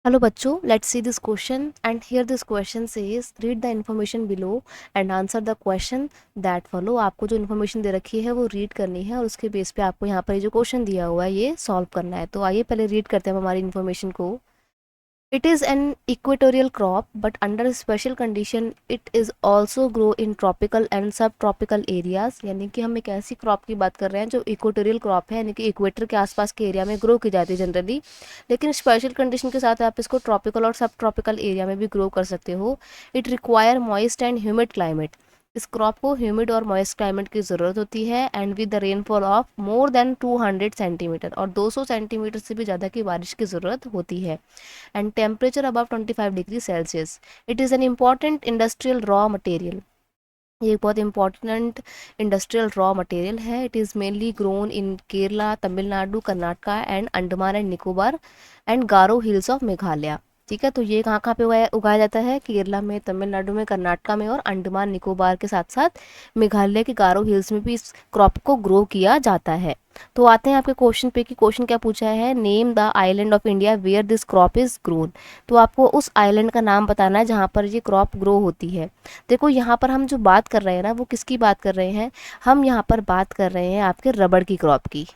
Hello बच्चों, let's see this question and here this question says read the information below and answer the question that follow। आपको जो information दे रखी है वो read करनी है और उसके बेस पे आपको यहाँ पर ये जो क्वेश्चन दिया हुआ है ये सॉल्व करना है। तो आइए पहले रीड करते हैं हमारी इन्फॉर्मेशन को। It is an equatorial crop, but under special condition it is also grow in tropical and subtropical areas। यानी कि हम एक ऐसी क्रॉप की बात कर रहे हैं जो इक्वेटोरियल क्रॉप है, यानी कि इक्वेटर के आसपास के एरिया में ग्रो की जाती है जनरली, लेकिन स्पेशल कंडीशन के साथ आप इसको ट्रॉपिकल और सब ट्रॉपिकल एरिया में भी ग्रो कर सकते हो। It require moist and humid climate. इस क्रॉप को ह्यूमिड और मॉइस्ट क्लाइमेट की ज़रूरत होती है and with the rainfall of more than 200 centimetre, और 200 सेंटीमीटर से भी ज़्यादा की बारिश की ज़रूरत होती है। And temperature above 25 degree Celsius. It is an important industrial raw material. ये बहुत इंपॉर्टेंट इंडस्ट्रियल रॉ मटेरियल है। It is mainly grown in Kerala, Tamil Nadu, Karnataka and Andaman and Nicobar and Garo hills of Meghalaya. ठीक है, तो ये कहाँ कहाँ पे उगाया जाता है? केरला में, तमिलनाडु में, कर्नाटका में और अंडमान निकोबार के साथ साथ मेघालय के गारो हिल्स में भी इस क्रॉप को ग्रो किया जाता है। तो आते हैं आपके क्वेश्चन पे कि क्वेश्चन क्या पूछा है। Name the island of India where this crop is grown. तो आपको उस आइलैंड का नाम बताना है जहाँ पर ये क्रॉप ग्रो होती है। देखो यहाँ पर हम जो बात कर रहे हैं ना, वो किसकी बात कर रहे हैं? हम यहाँ पर बात कर रहे हैं आपके रबड़ की क्रॉप की।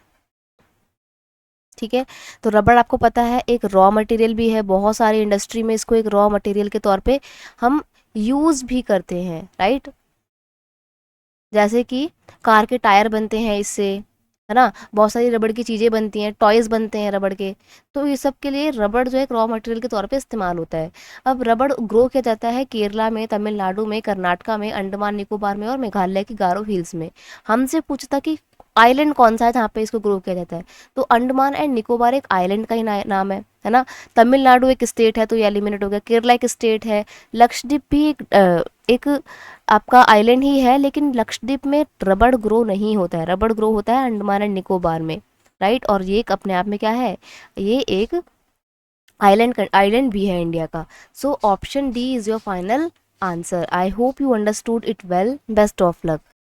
ठीक है, तो रबड़ आपको पता है एक रॉ मटेरियल भी है, बहुत सारी इंडस्ट्री में इसको एक रॉ मटेरियल के तौर पे हम यूज़ भी करते हैं, राइट। जैसे कि कार के टायर बनते हैं इससे, है ना, बहुत सारी रबड़ की चीज़ें बनती हैं, टॉयज़ बनते हैं रबड़ के। तो ये सब के लिए रबड़ जो है एक रॉ मटेरियल के तौर पे इस्तेमाल होता है। अब रबड़ ग्रो किया जाता है केरला में, तमिलनाडु में, कर्नाटका में, अंडमान निकोबार में और मेघालय की गारो हिल्स में। हमसे पूछता कि आइलैंड कौन सा है जहाँ पे इसको ग्रो किया जाता है, तो अंडमान एंड निकोबार एक आइलैंड का ही नाम है ना। तमिलनाडु एक स्टेट है तो ये एलिमिनेट हो गया। केरला एक स्टेट है। लक्षद्वीप भी एक आपका आइलैंड ही है, लेकिन लक्षद्वीप में रबड़ ग्रो नहीं होता है। रबड़ ग्रो होता है अंडमान एंड निकोबार में, राइट। और ये एक अपने आप में क्या है? ये एक आइलैंड भी है इंडिया का। So option D is your final answer. I hope you understood it well. Best of luck.